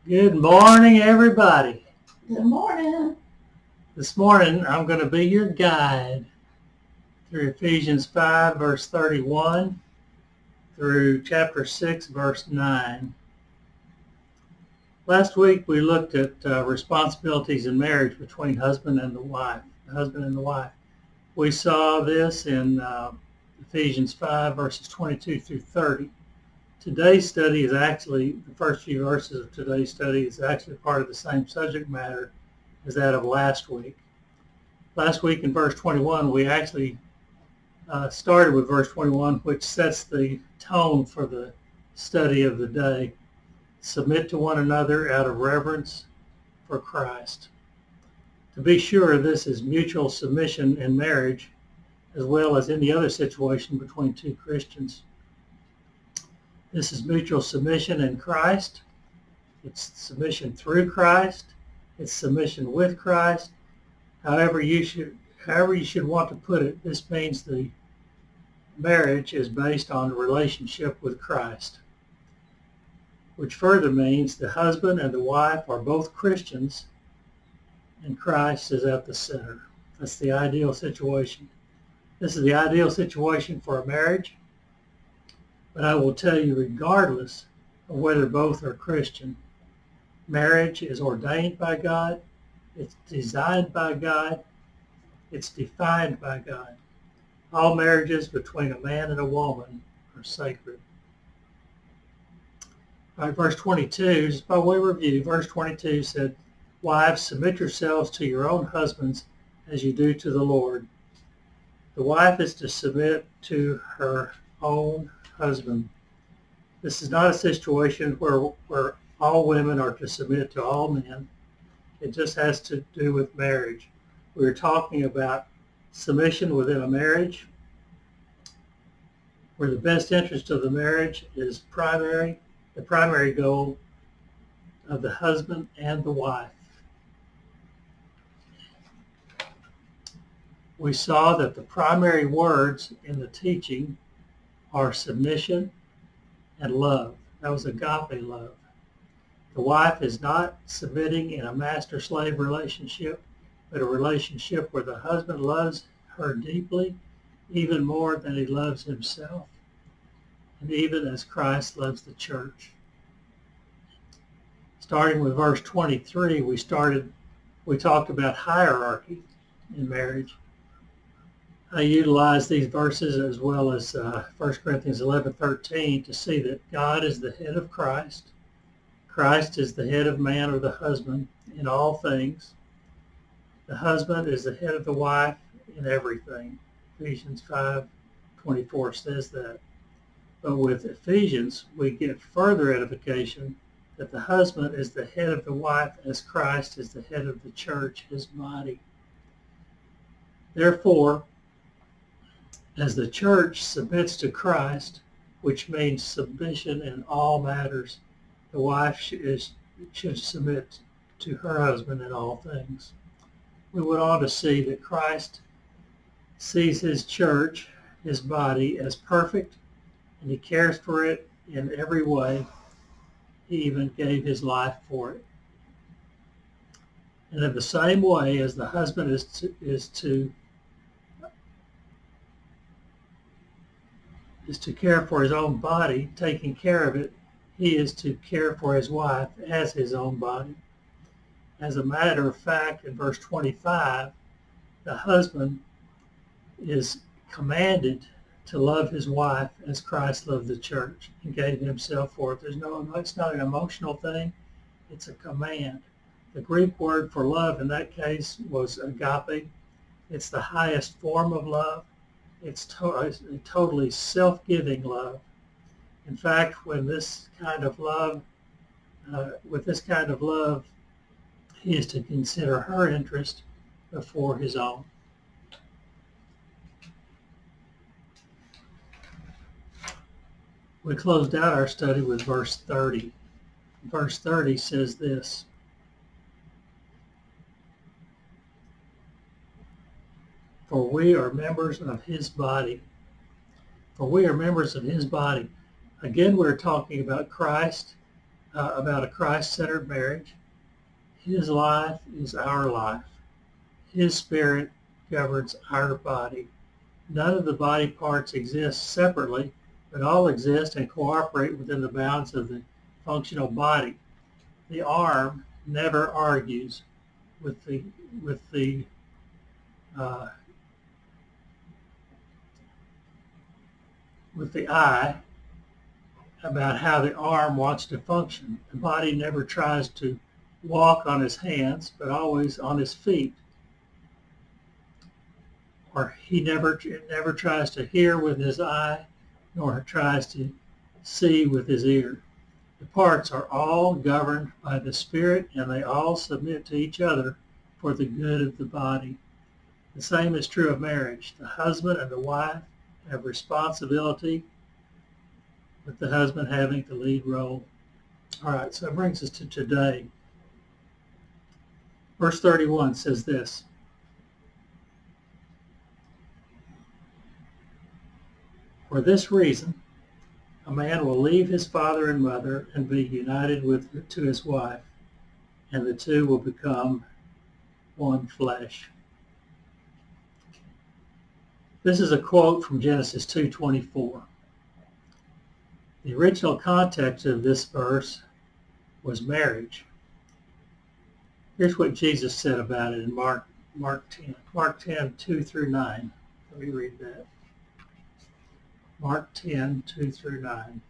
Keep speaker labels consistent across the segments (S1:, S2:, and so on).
S1: Good morning, everybody.
S2: Good morning.
S1: This morning, I'm going to be your guide through Ephesians 5, verse 31, through chapter 6, verse 9. Last week, we looked at responsibilities in marriage between husband and the wife. We saw this in Ephesians 5, verses 22 through 30. Today's study is actually, the first few verses of today's study is actually part of the same subject matter as that of last week. Last week in verse 21, we actually started with verse 21, which sets the tone for the study of the day. Submit to one another out of reverence for Christ. To be sure, this is mutual submission in marriage as well as any other situation between two Christians. This is mutual submission in Christ. It's submission through Christ. It's submission with Christ. However you should want to put it, this means the marriage is based on a relationship with Christ, which further means the husband and the wife are both Christians and Christ is at the center. That's the ideal situation. This is the ideal situation for a marriage, but I will tell you, regardless of whether both are Christian, marriage is ordained by God, it's designed by God, it's defined by God. All marriages between a man and a woman are sacred. All right, verse 22, just by way of review, verse 22 said, "Wives, submit yourselves to your own husbands as you do to the Lord." The wife is to submit to her own husband. This is not a situation where all women are to submit to all men. It just has to do with marriage. We're talking about submission within a marriage where the best interest of the marriage is the primary goal of the husband and the wife. We saw that the primary words in the teaching are submission and love. That was agape love. The wife is not submitting in a master-slave relationship, but a relationship where the husband loves her deeply, even more than he loves himself, and even as Christ loves the church. Starting with verse 23, we talked about hierarchy in marriage. I utilize these verses as well as 1 Corinthians 11:13 to see that God is the head of Christ. Christ is the head of man or the husband in all things. The husband is the head of the wife in everything. Ephesians 5:24 says that. But with Ephesians, we get further edification that the husband is the head of the wife as Christ is the head of the church, his body. Therefore, as the church submits to Christ, which means submission in all matters, the wife should submit to her husband in all things. We went on to see that Christ sees his church, his body, as perfect, and he cares for it in every way. He even gave his life for it. And in the same way as the husband is to care for his own body, taking care of it, he is to care for his wife as his own body. As a matter of fact, in verse 25, the husband is commanded to love his wife as Christ loved the church and gave himself for it. It's not an emotional thing, it's a command. The Greek word for love in that case was agape. It's the highest form of love. It's a totally self-giving love. In fact, with this kind of love, he is to consider her interest before his own. We closed out our study with verse 30. Verse 30 says this, "For we are members of his body." For we are members of his body. Again, we're talking about Christ about a Christ-centered marriage. His life is our life. His spirit governs our body. None of the body parts exist separately, but all exist and cooperate within the bounds of the functional body. The arm never argues with the uh, eye about how the arm wants to function. The body never tries to walk on his hands, but always on his feet. Or it never tries to hear with his eye, nor tries to see with his ear. The parts are all governed by the Spirit, and they all submit to each other for the good of the body. The same is true of marriage. The husband and the wife have responsibility, with the husband having the lead role. All right, so it brings us to today. Verse 31 says this: "For this reason, a man will leave his father and mother and be united to his wife, and the two will become one flesh." This is a quote from Genesis 2:24. The original context of this verse was marriage. Here's what Jesus said about it in Mark 10, 2 through 9. Let me read that. Mark 10, 2 through 9.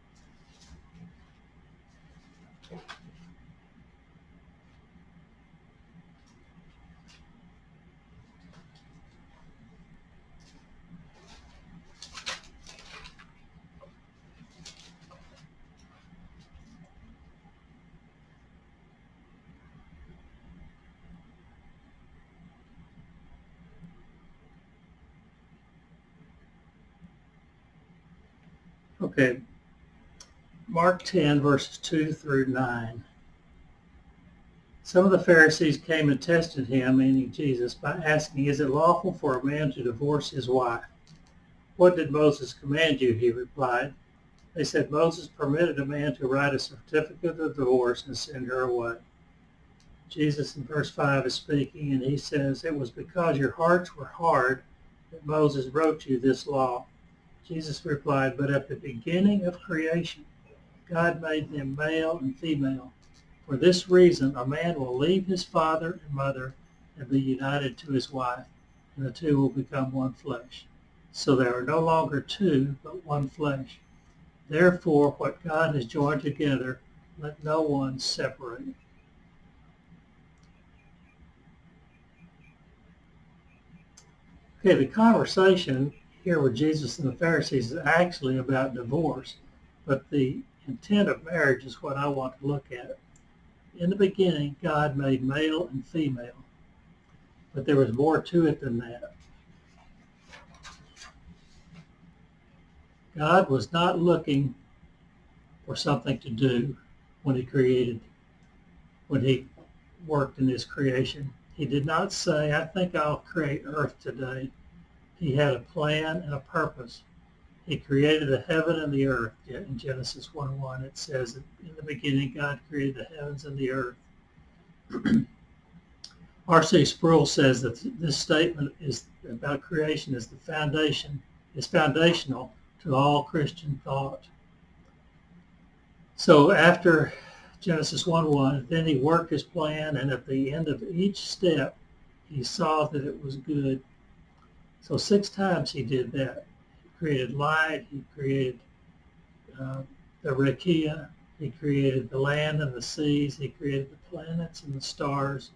S1: Okay, Mark 10, verses 2 through 9. Some of the Pharisees came and tested him, meaning Jesus, by asking, "Is it lawful for a man to divorce his wife?" "What did Moses command you?" he replied. They said, "Moses permitted a man to write a certificate of divorce and send her away." Jesus in verse 5 is speaking, and he says, "It was because your hearts were hard that Moses wrote you this law." Jesus replied, "But at the beginning of creation, God made them male and female. For this reason, a man will leave his father and mother and be united to his wife, and the two will become one flesh. So there are no longer two, but one flesh. Therefore, what God has joined together, let no one separate." Okay, the conversation here with Jesus and the Pharisees is actually about divorce, but the intent of marriage is what I want to look at. In the beginning, God made male and female, but there was more to it than that. God was not looking for something to do when he worked in his creation. He did not say, "I think I'll create earth today." He had a plan and a purpose. He created the heaven and the earth. In Genesis 1:1, it says, "In the beginning, God created the heavens and the earth." R.C. Sproul says that this statement is about creation is foundational to all Christian thought. So after Genesis 1:1, then he worked his plan, and at the end of each step, he saw that it was good. So 6 times he did that. He created light, he created the Rakia, he created the land and the seas, he created the planets and the stars,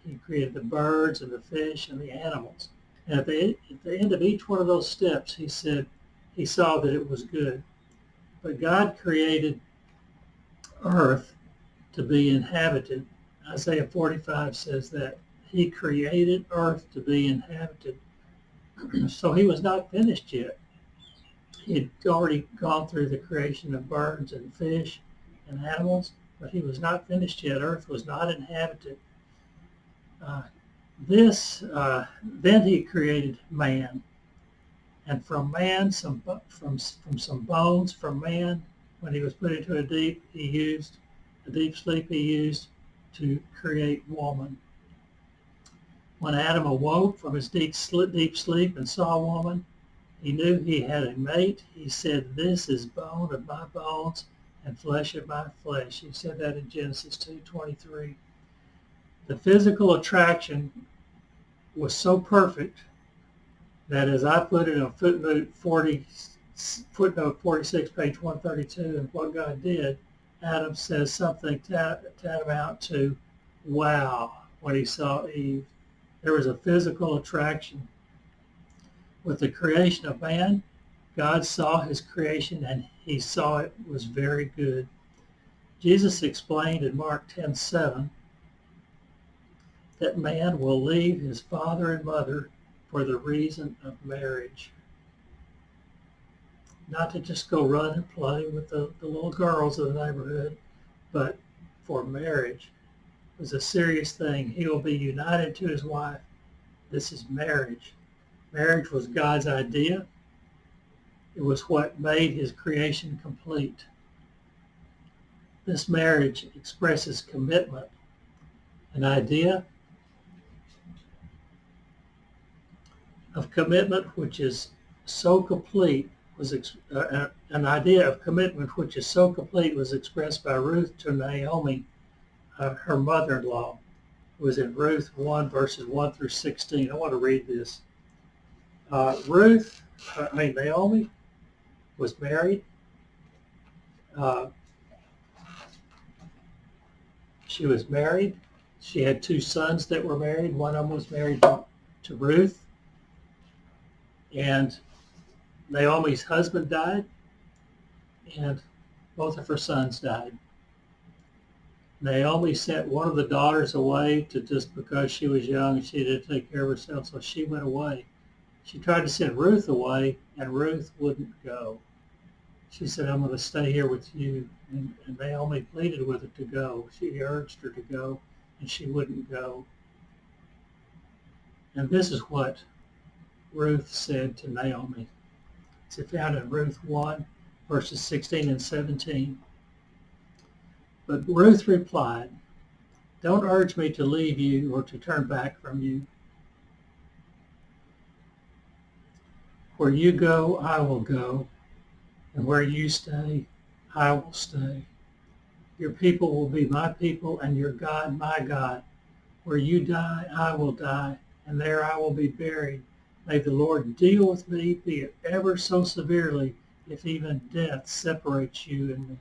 S1: he created the birds and the fish and the animals. And at the end of each one of those steps, he said he saw that it was good. But God created earth to be inhabited. Isaiah 45 says that. He created earth to be inhabited. So he was not finished yet. He had already gone through the creation of birds and fish and animals, but he was not finished yet. Earth was not inhabited. Then he created man, and from man, from some bones from man, when he was put into a deep, he used a deep sleep he used to create woman. When Adam awoke from his deep sleep and saw a woman, he knew he had a mate. He said, "This is bone of my bones and flesh of my flesh." He said that in Genesis 2:23. The physical attraction was so perfect that, as I put it on footnote 46, page 132, and what God did, Adam says something tantamount to, wow, when he saw Eve. There was a physical attraction. With the creation of man, God saw his creation and he saw it was very good. Jesus explained in Mark 10:7 that man will leave his father and mother for the reason of marriage. Not to just go run and play with the little girls of the neighborhood, but for marriage. It was a serious thing. He will be united to his wife. This is marriage. Marriage was God's idea. It was what made his creation complete. This marriage expresses commitment, an idea of commitment which is so complete was expressed by Ruth to Naomi, her mother-in-law. It was in Ruth 1, verses 1 through 16. I want to read this. Naomi was married. She was married. She had two sons that were married. One of them was married to Ruth. And Naomi's husband died, and both of her sons died. Naomi sent one of the daughters away just because she was young and she didn't take care of herself, so she went away. She tried to send Ruth away, and Ruth wouldn't go. She said, "I'm going to stay here with you." And Naomi pleaded with her to go. She urged her to go, and she wouldn't go. And this is what Ruth said to Naomi. It's found in Ruth 1, verses 16 and 17. But Ruth replied, "Don't urge me to leave you or to turn back from you. Where you go, I will go, and where you stay, I will stay. Your people will be my people, and your God, my God. Where you die, I will die, and there I will be buried. May the Lord deal with me, be it ever so severely, if even death separates you and me."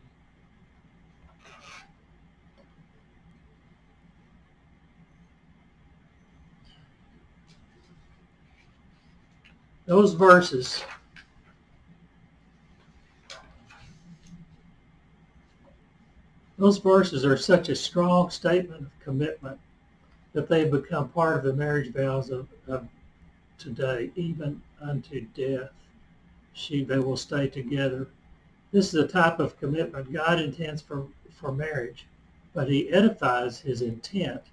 S1: Those verses are such a strong statement of commitment that they become part of the marriage vows of today. Even unto death they will stay together. This is a type of commitment God intends for marriage, but he edifies his intent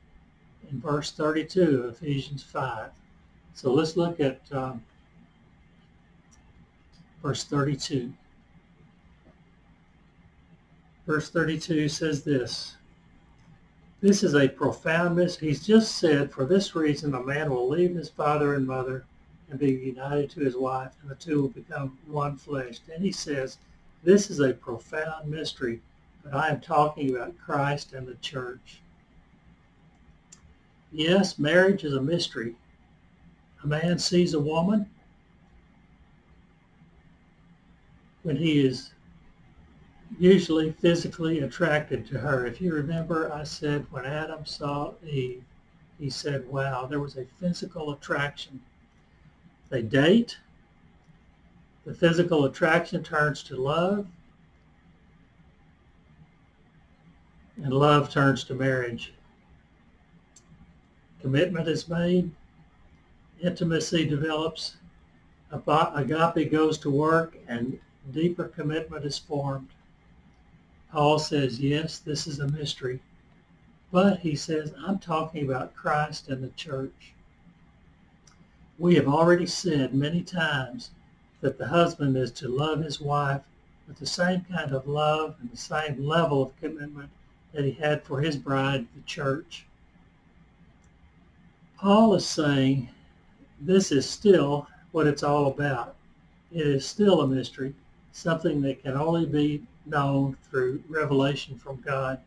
S1: in verse 32 of Ephesians 5. So let's look at verse 32. Verse 32 says this. This is a profound mystery. He's just said, "For this reason a man will leave his father and mother and be united to his wife, and the two will become one flesh." Then he says, this is a profound mystery, but I am talking about Christ and the church. Yes, marriage is a mystery. A man sees a woman when he is usually physically attracted to her. If you remember, I said when Adam saw Eve, he said, wow, there was a physical attraction. They date. The physical attraction turns to love, and love turns to marriage. Commitment is made. Intimacy develops. Agape goes to work, and deeper commitment is formed. Paul says, yes, this is a mystery. But he says, I'm talking about Christ and the church. We have already said many times that the husband is to love his wife with the same kind of love and the same level of commitment that he had for his bride, the church. Paul is saying this is still what it's all about. It is still a mystery, something that can only be known through revelation from God.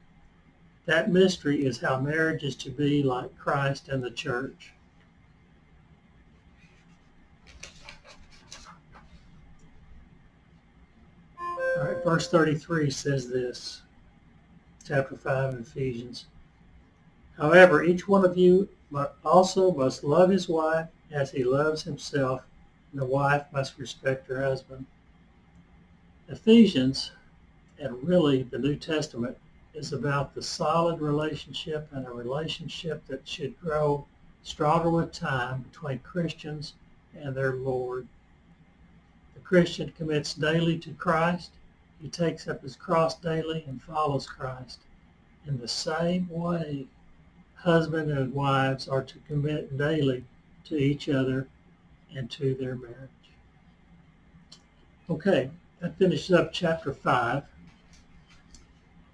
S1: That mystery is how marriage is to be like Christ and the church. All right, verse 33 says this, chapter 5 of Ephesians. However, each one of you also must love his wife as he loves himself, and the wife must respect her husband. Ephesians, and really the New Testament, is about the solid relationship and a relationship that should grow stronger with time between Christians and their Lord. The Christian commits daily to Christ. He takes up his cross daily and follows Christ. In the same way, husband and wives are to commit daily to each other and to their marriage. Okay, that finishes up chapter 5.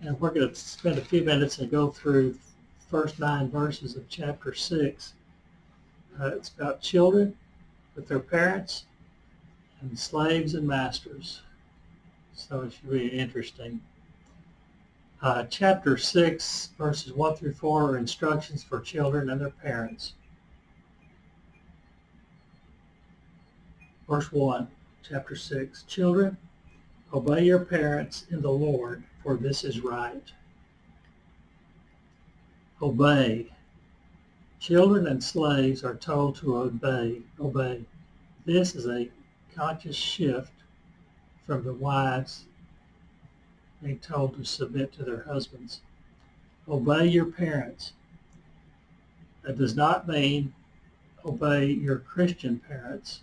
S1: And we're going to spend a few minutes and go through the first 9 verses of chapter 6. It's about children with their parents and slaves and masters. So it should be interesting. Chapter 6, verses 1 through 4 are instructions for children and their parents. Verse 1, chapter 6, children, obey your parents in the Lord, for this is right. Obey. Children and slaves are told to obey. This is a conscious shift from the wives being told to submit to their husbands. Obey your parents. That does not mean obey your Christian parents.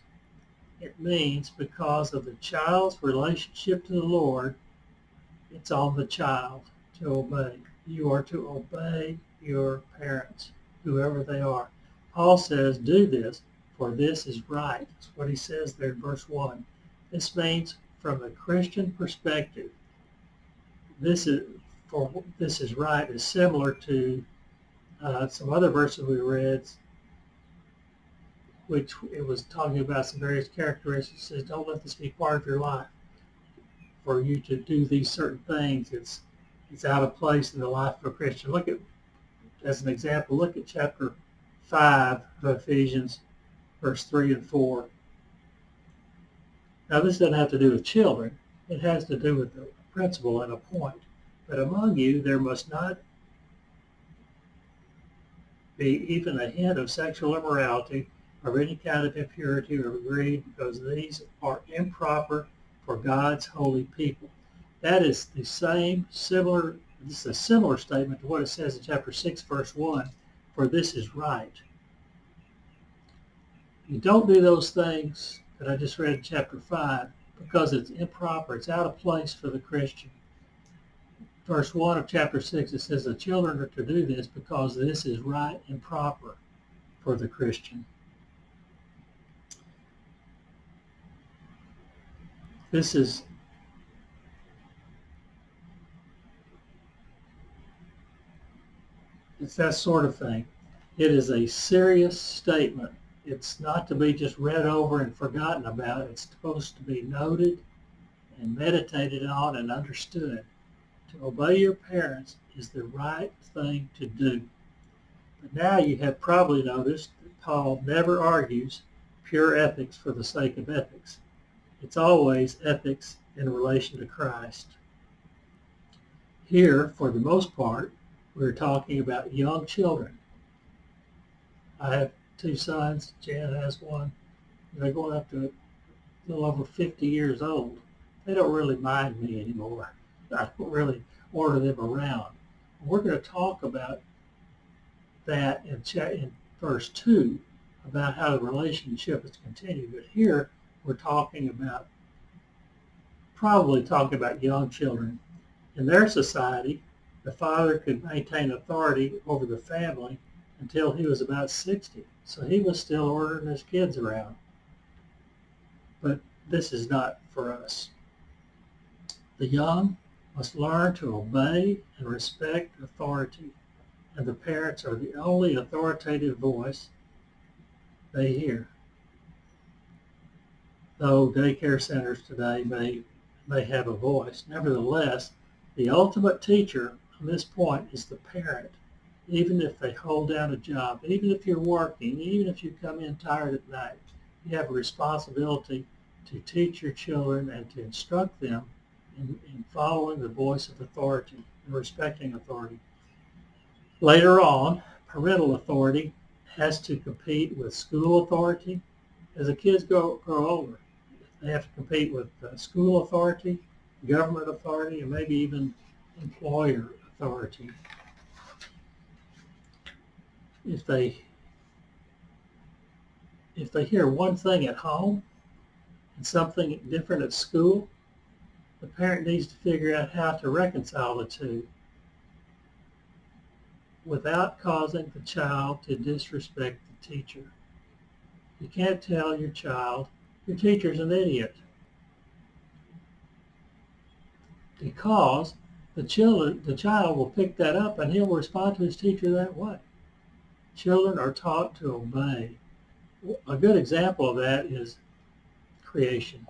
S1: It means because of the child's relationship to the Lord, it's on the child to obey. You are to obey your parents, whoever they are. Paul says, do this, for this is right. That's what he says there in verse 1. This means from a Christian perspective, this is right is similar to some other verses we read, which it was talking about some various characteristics. It says, don't let this be part of your life. For you to do these certain things, it's out of place in the life of a Christian. Look at, as an example, look at chapter 5 of Ephesians, verse 3 and 4. Now this doesn't have to do with children. It has to do with the principle and a point. But among you there must not be even a hint of sexual immorality or any kind of impurity or greed, because these are improper for God's holy people. That is the same, similar, this is a similar statement to what it says in chapter 6, verse 1, for this is right. You don't do those things that I just read in chapter 5 because it's improper, it's out of place for the Christian. Verse 1 of chapter 6, it says the children are to do this because this is right and proper for the Christian. It's that sort of thing. It is a serious statement. It's not to be just read over and forgotten about. It's supposed to be noted and meditated on and understood. To obey your parents is the right thing to do. But now you have probably noticed that Paul never argues pure ethics for the sake of ethics. It's always ethics in relation to Christ. Here, for the most part, we're talking about young children. I have 2 sons. Jan has one. They're going up to a little over 50 years old. They don't really mind me anymore. I don't really order them around. We're going to talk about that in verse 2, about how the relationship is continued. But here we're probably talking about young children. In their society, the father could maintain authority over the family until he was about 60. So he was still ordering his kids around. But this is not for us. The young must learn to obey and respect authority, and the parents are the only authoritative voice they hear. Though daycare centers today may have a voice, nevertheless, the ultimate teacher on this point is the parent. Even if they hold down a job, even if you're working, even if you come in tired at night, you have a responsibility to teach your children and to instruct them in following the voice of authority and respecting authority. Later on, parental authority has to compete with school authority. As the kids grow older, they have to compete with school authority, government authority, and maybe even employer authority. If they hear one thing at home and something different at school, the parent needs to figure out how to reconcile the two without causing the child to disrespect the teacher. You can't tell your child, your teacher's an idiot, because the child will pick that up and he'll respond to his teacher that way. Children are taught to obey. A good example of that is creation.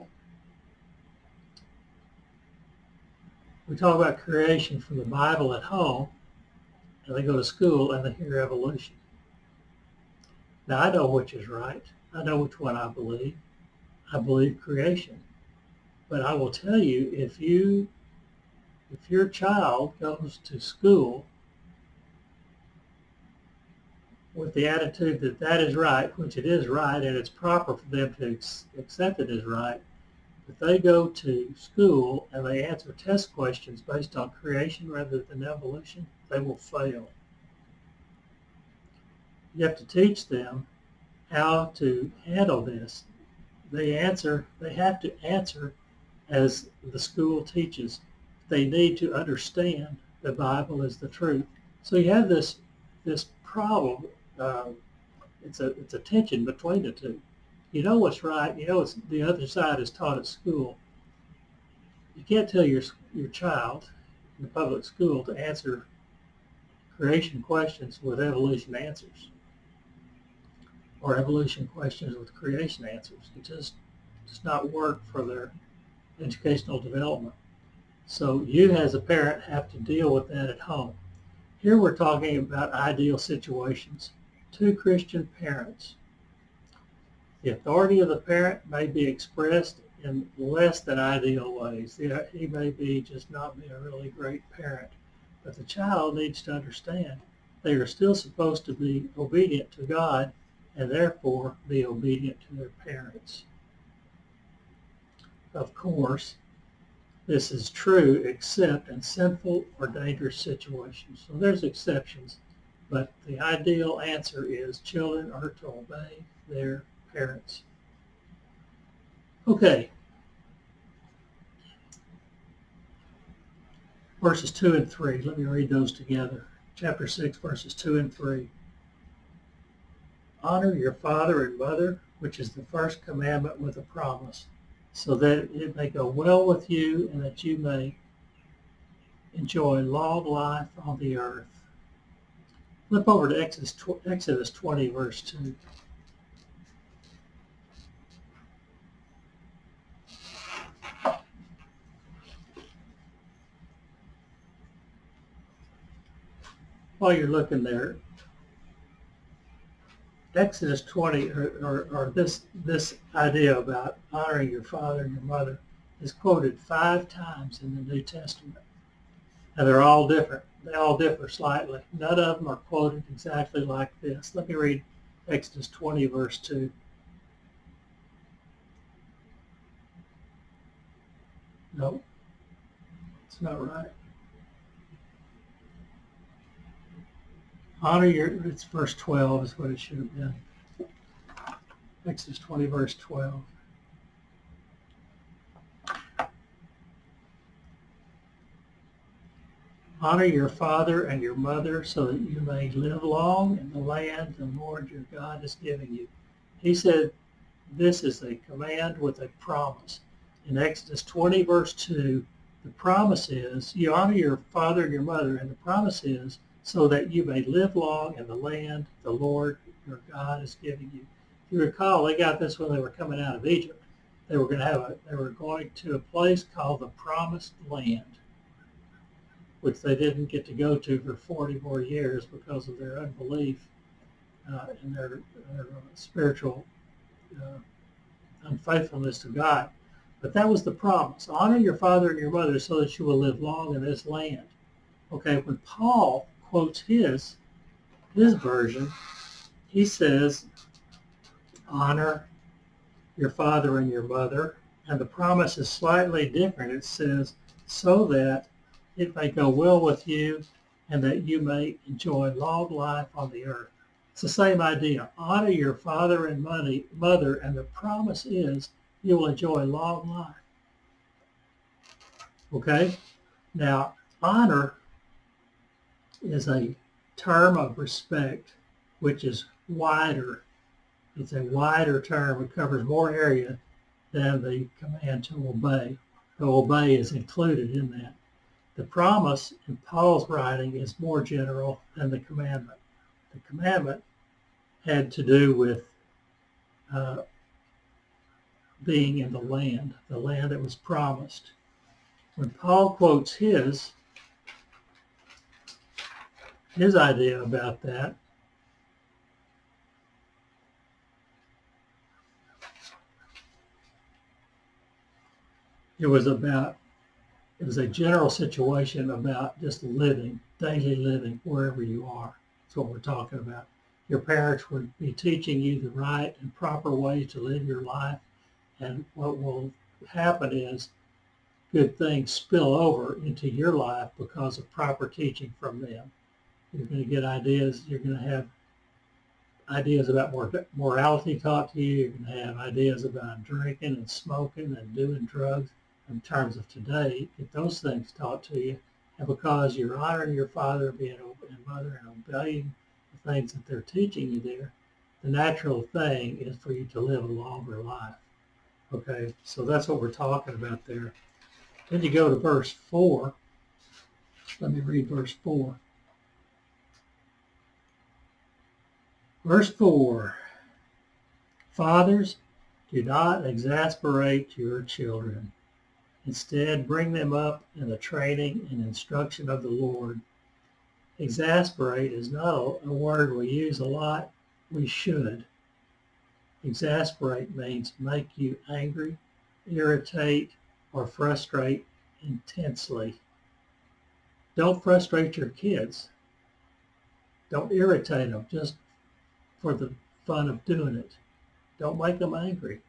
S1: We talk about creation from the Bible at home, and they go to school and they hear evolution. Now, I know which is right. I know which one I believe. I believe creation. But I will tell you, if your child goes to school with the attitude that that is right, which it is right, and it's proper for them to accept it as right, if they go to school and they answer test questions based on creation rather than evolution, they will fail. You have to teach them how to handle this. They have to answer as the school teaches. They need to understand the Bible is the truth. So you have this problem. It's a tension between the two. You know what's right. You know it's the other side is taught at school. You can't tell your child in the public school to answer creation questions with evolution answers, or evolution questions with creation answers. It just does not work for their educational development. So you as a parent have to deal with that at home. Here we're talking about ideal situations. Two Christian parents. The authority of the parent may be expressed in less than ideal ways. He may be just not be a really great parent, but the child needs to understand they are still supposed to be obedient to God and therefore be obedient to their parents. Of course, this is true except in sinful or dangerous situations. So there's exceptions, but the ideal answer is children are to obey their parents. Okay. Verses 2 and 3. Let me read those together. Chapter 6, verses 2 and 3. Honor your father and mother, which is the first commandment with a promise, so that it may go well with you and that you may enjoy long life on the earth. Flip over to Exodus 20, verse 2. While you're looking there, Exodus 20, or this idea about honoring your father and your mother, is quoted 5 times in the New Testament. And they're all different. They all differ slightly. None of them are quoted exactly like this. Let me read Exodus 20, verse 2. No, it's not right. It's verse 12 is what it should have been. Exodus 20, verse 12. Honor your father and your mother so that you may live long in the land the Lord your God is giving you. He said this is a command with a promise. In Exodus 20, verse 2, The promise is you honor your father and your mother, and the promise is so that you may live long in the land the Lord your God is giving you. If you recall, they got this when they were coming out of Egypt. They were going to a place called the Promised Land, which they didn't get to go to for 40 more years because of their unbelief and their spiritual unfaithfulness to God. But that was the promise. Honor your father and your mother so that you will live long in this land. Okay, when Paul quotes his version, he says, honor your father and your mother. And the promise is slightly different. It says, so that it may go well with you and that you may enjoy long life on the earth. It's the same idea. Honor your father and mother, and the promise is you will enjoy long life. Okay? Now, honor is a term of respect, which is wider. It's a wider term. It covers more area than the command to obey. To obey is included in that. The promise in Paul's writing is more general than the commandment. The commandment had to do with being in the land that was promised. When Paul quotes his idea about that, it was a general situation about just living, daily living, wherever you are. That's what we're talking about. Your parents would be teaching you the right and proper way to live your life, and what will happen is good things spill over into your life because of proper teaching from them. You're going to get ideas. You're going to have ideas about morality taught to you. You're going to have ideas about drinking and smoking and doing drugs. In terms of today, get those things taught to you, and because you're honoring your father and mother and obeying the things that they're teaching you there, the natural thing is for you to live a longer life. Okay, so that's what we're talking about there. Then you go to verse 4. Let me read verse 4. Verse 4. Fathers, do not exasperate your children. Instead, bring them up in the training and instruction of the Lord. Exasperate is not a word we use a lot. We should. Exasperate means make you angry, irritate, or frustrate intensely. Don't frustrate your kids. Don't irritate them just for the fun of doing it. Don't make them angry.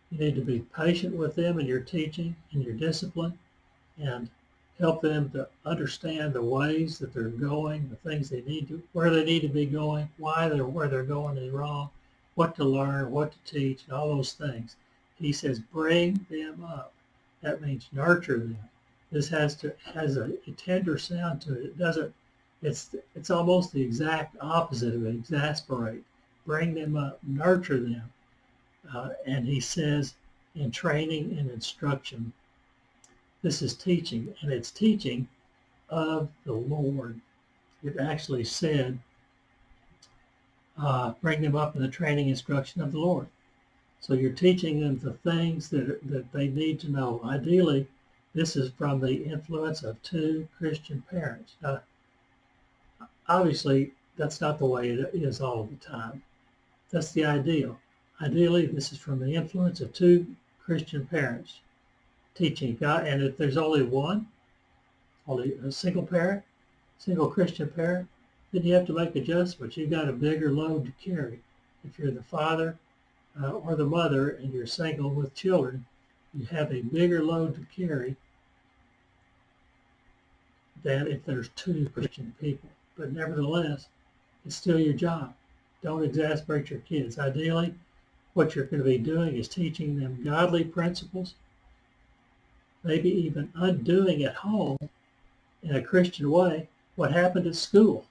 S1: You need to be patient with them in your teaching and your discipline, and help them to understand the ways that they're going, the things they need to, where they need to be going, where they're going is wrong, what to learn, what to teach, and all those things. He says, bring them up. That means nurture them. This has a tender sound to it. It doesn't. It's almost the exact opposite of exasperate. Bring them up, nurture them. And he says, in training and instruction, this is teaching, and it's teaching of the Lord. It actually said, bring them up in the training and instruction of the Lord. So you're teaching them the things that they need to know. Ideally, this is from the influence of two Christian parents. Now, obviously, that's not the way it is all the time. That's the ideal. Ideally, this is from the influence of two Christian parents teaching God. And if there's only a single Christian parent, then you have to make adjustments. You've got a bigger load to carry. If you're the father or the mother and you're single with children, you have a bigger load to carry than if there's two Christian people. But nevertheless, it's still your job. Don't exasperate your kids. Ideally, what you're going to be doing is teaching them godly principles, maybe even undoing at home in a Christian way what happened at school.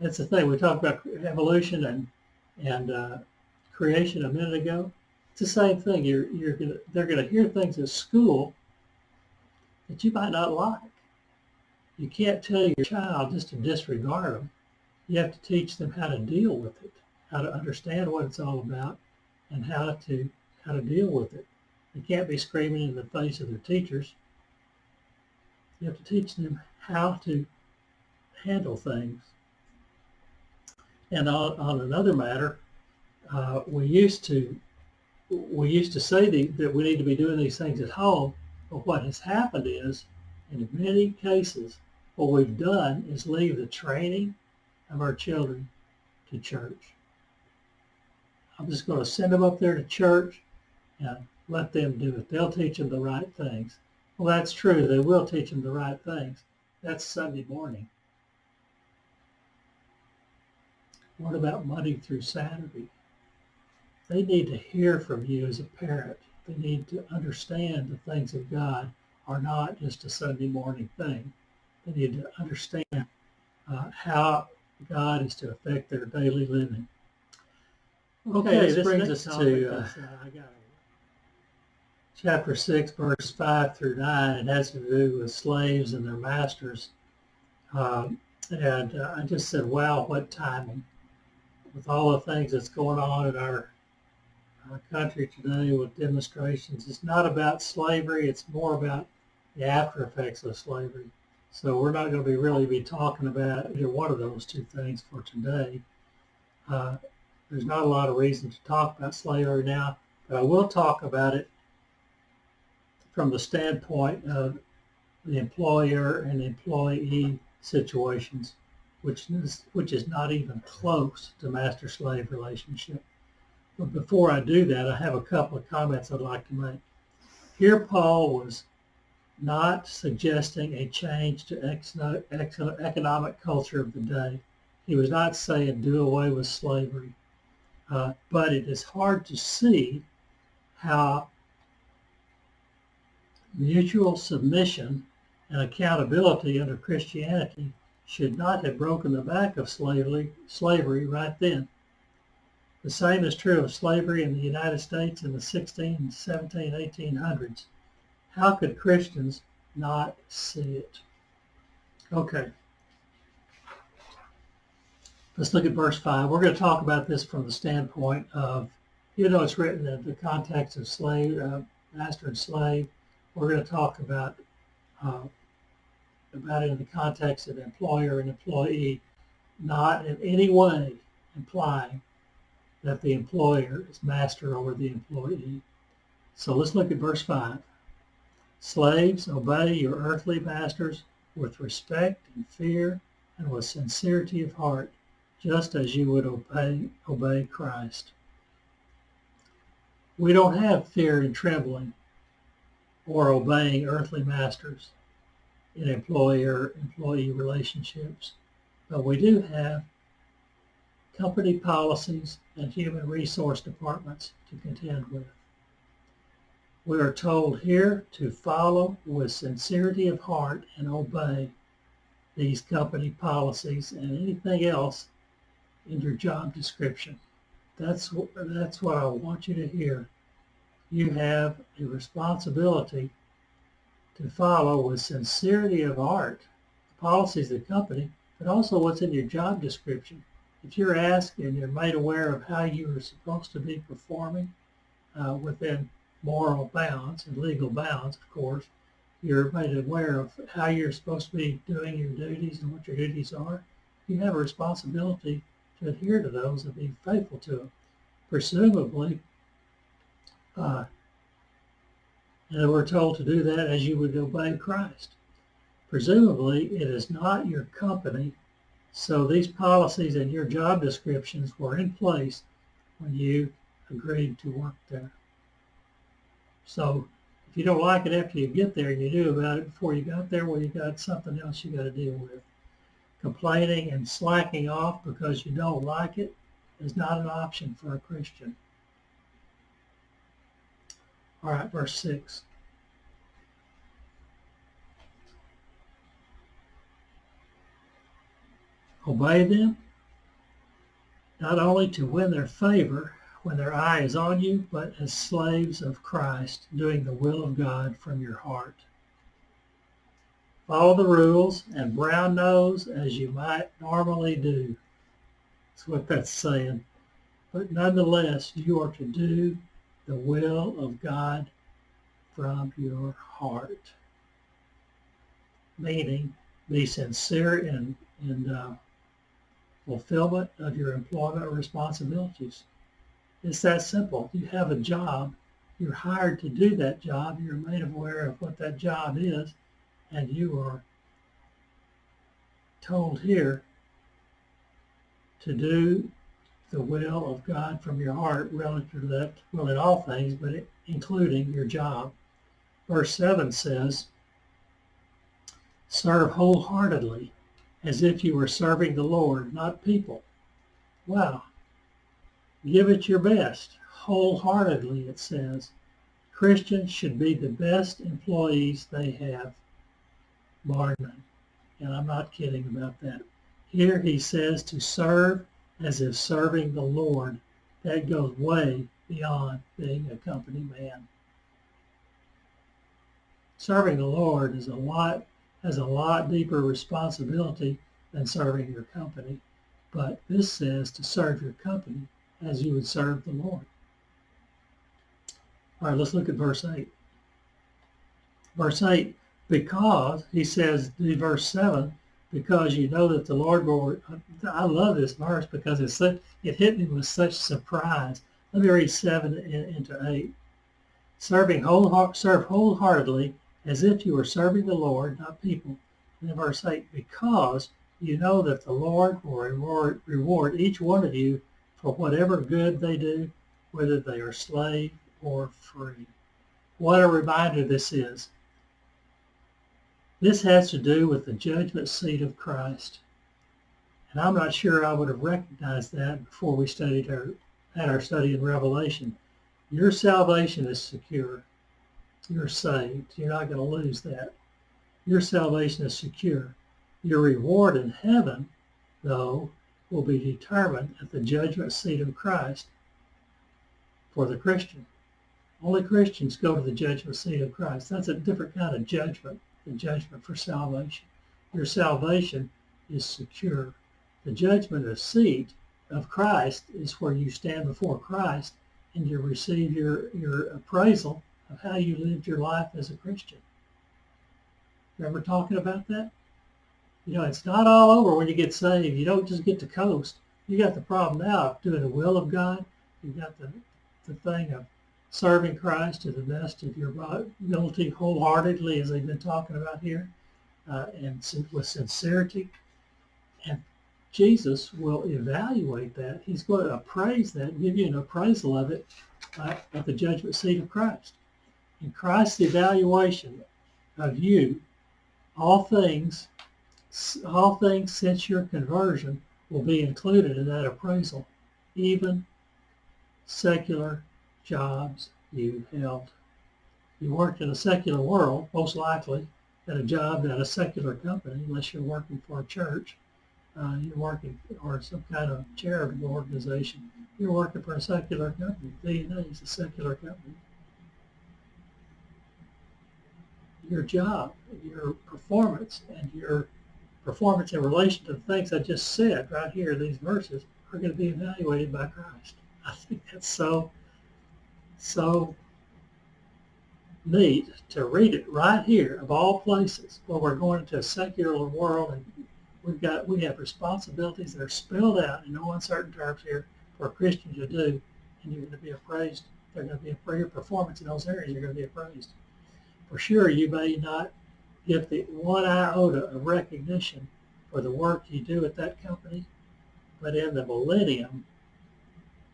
S1: That's the thing. We talked about evolution and creation a minute ago. It's the same thing. They're going to hear things at school that you might not like. You can't tell your child just to disregard them. You have to teach them how to deal with it, how to understand what it's all about, and how to deal with it. They can't be screaming in the face of their teachers. You have to teach them how to handle things. And on another matter, we used to say that we need to be doing these things at home, but what has happened is, in many cases, what we've done is leave the training of our children to church. I'm just going to send them up there to church and let them do it. They'll teach them the right things. Well, that's true. They will teach them the right things. That's Sunday morning. What about Monday through Saturday? They need to hear from you as a parent. They need to understand the things of God are not just a Sunday morning thing. They need to understand how God is to affect their daily living. Okay, this brings us to chapter 6, verse 5 through 9. It has to do with slaves and their masters. And I just said, wow, what timing. With all the things that's going on in our country today with demonstrations, it's not about slavery, it's more about the after effects of slavery. So we're not going to really be talking about either one of those two things for today. There's not a lot of reason to talk about slavery now, but I will talk about it from the standpoint of the employer and employee situations, which is not even close to master-slave relationship. But before I do that, I have a couple of comments I'd like to make. Here Paul was not suggesting a change to economic culture of the day. He was not saying do away with slavery. But it is hard to see how mutual submission and accountability under Christianity should not have broken the back of slavery right then. The same is true of slavery in the United States in the 16, 17, 1800s. How could Christians not see it? Okay. Let's look at verse 5. We're going to talk about this from the standpoint of, even though it's written in the context of slave, master and slave, we're going to talk about it in the context of employer and employee, not in any way implying that the employer is master over the employee. So let's look at verse 5. Slaves, obey your earthly masters with respect and fear and with sincerity of heart, just as you would obey Christ. We don't have fear and trembling or obeying earthly masters in employer-employee relationships, but we do have company policies and human resource departments to contend with. We are told here to follow with sincerity of heart and obey these company policies and anything else in your job description. That's what I want you to hear. You have a responsibility to follow with sincerity of heart the policies of the company, but also what's in your job description. If you're asked and you're made aware of how you are supposed to be performing within moral bounds and legal bounds, of course, you're made aware of how you're supposed to be doing your duties and what your duties are, you have a responsibility to adhere to those and be faithful to them. Presumably, and we're told to do that as you would obey Christ. Presumably, it is not your company, so these policies and your job descriptions were in place when you agreed to work there. So if you don't like it after you get there and you knew about it before you got there, well, you got something else you got to deal with. Complaining and slacking off because you don't like it is not an option for a Christian. All right, verse 6. Obey them, not only to win their favor when their eye is on you, but as slaves of Christ, doing the will of God from your heart. Follow the rules and brown nose as you might normally do. That's what that's saying. But nonetheless, you are to do the will of God from your heart. Meaning, be sincere in fulfillment of your employment responsibilities. It's that simple. You have a job. You're hired to do that job. You're made aware of what that job is, and you are told here to do the will of God from your heart relative to that, well, in all things, but including your job. Verse 7 says, serve wholeheartedly as if you were serving the Lord, not people. Wow. Give it your best. Wholeheartedly, it says. Christians should be the best employees they have, bar none. And I'm not kidding about that. Here he says to serve as if serving the Lord. That goes way beyond being a company man. Serving the Lord has a lot deeper responsibility than serving your company. But this says to serve your company as you would serve the Lord. All right, let's look at verse 8. Verse 8, because, he says in verse 7, because you know that the Lord will, I love this verse because it hit me with such surprise. Let me read 7 into 8. Serve wholeheartedly as if you were serving the Lord, not people. And then verse 8, because you know that the Lord will reward each one of you for whatever good they do, whether they are slave or free. What a reminder this is. This has to do with the judgment seat of Christ. And I'm not sure I would have recognized that before we had our study in Revelation. Your salvation is secure. You're saved. You're not going to lose that. Your salvation is secure. Your reward in heaven, though, will be determined at the judgment seat of Christ for the Christian. Only Christians go to the judgment seat of Christ. That's a different kind of judgment, the judgment for salvation. Your salvation is secure. The judgment seat of Christ is where you stand before Christ and you receive your appraisal of how you lived your life as a Christian. Remember talking about that? You know, it's not all over when you get saved. You don't just get to coast. You got the problem now of doing the will of God. You got the thing of serving Christ to the best of your ability wholeheartedly, as they've been talking about here, and with sincerity. And Jesus will evaluate that. He's going to appraise that, give you an appraisal of it at the judgment seat of Christ. In Christ's evaluation of you, all things since your conversion will be included in that appraisal, even secular jobs you held. You worked in a secular world, most likely, at a job at a secular company, unless you're working for a church. You're working or some kind of charitable organization. You're working for a secular company. DNA is a secular company. Your job, your performance, and your performance in relation to the things I just said right here, these verses, are going to be evaluated by Christ. I think that's so neat to read it right here, of all places, where we're going into a secular world and we have responsibilities that are spelled out in no uncertain terms here for a Christian to do, and you're going to be appraised. They're going to be for your performance in those areas. You're going to be appraised. For sure, you may not get the one iota of recognition for the work you do at that company, but in the millennium,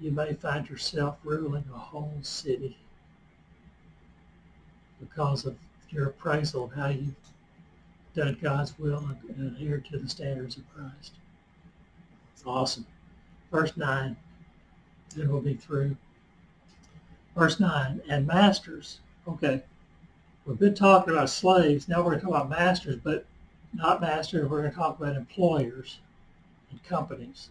S1: you may find yourself ruling a whole city because of your appraisal of how you've done God's will and adhered to the standards of Christ. It's awesome. Verse 9, then we'll be through. Verse 9, and masters. Okay, we've been talking about slaves. Now we're going to talk about masters, but not masters. We're going to talk about employers and companies.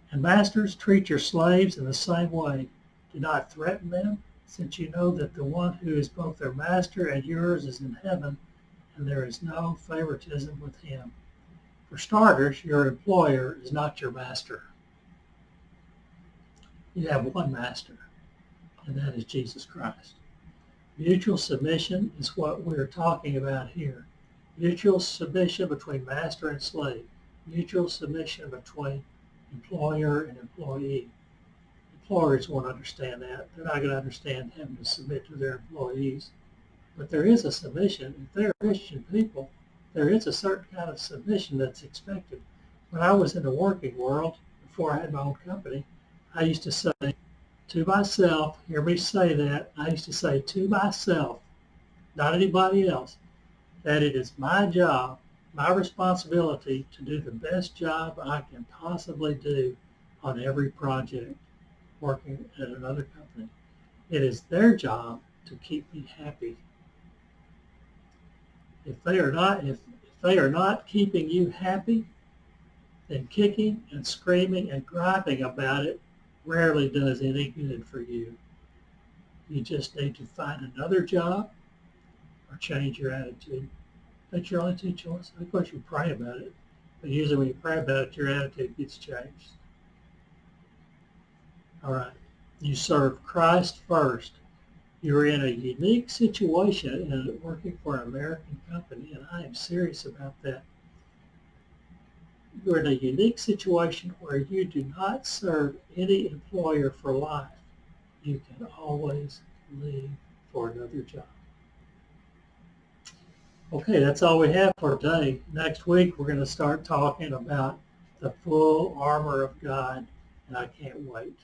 S1: And masters, treat your slaves in the same way. Do not threaten them, since you know that the one who is both their master and yours is in heaven. and there is no favoritism with him. For starters, your employer is not your master. You have one master, and that is Jesus Christ. Mutual submission is what we're talking about here. Mutual submission between master and slave. Mutual submission between employer and employee. Employers won't understand that. They're not going to understand having to submit to their employees. But there is a submission. If they're Christian people, there is a certain kind of submission that's expected. When I was in the working world, before I had my own company, I used to say to myself, hear me say that, I used to say to myself, not anybody else, that it is my job, my responsibility to do the best job I can possibly do on every project working at another company. It is their job to keep me happy. If they are not keeping you happy, then kicking and screaming and griping about it rarely does any good for you. You just need to find another job or change your attitude. That's your only two choices. Of course, you pray about it, but usually when you pray about it, your attitude gets changed. All right. You serve Christ first. You're in a unique situation in working for an American company, and I am serious about that. You're in a unique situation where you do not serve any employer for life. You can always leave for another job. Okay, that's all we have for today. Next week, we're going to start talking about the full armor of God, and I can't wait.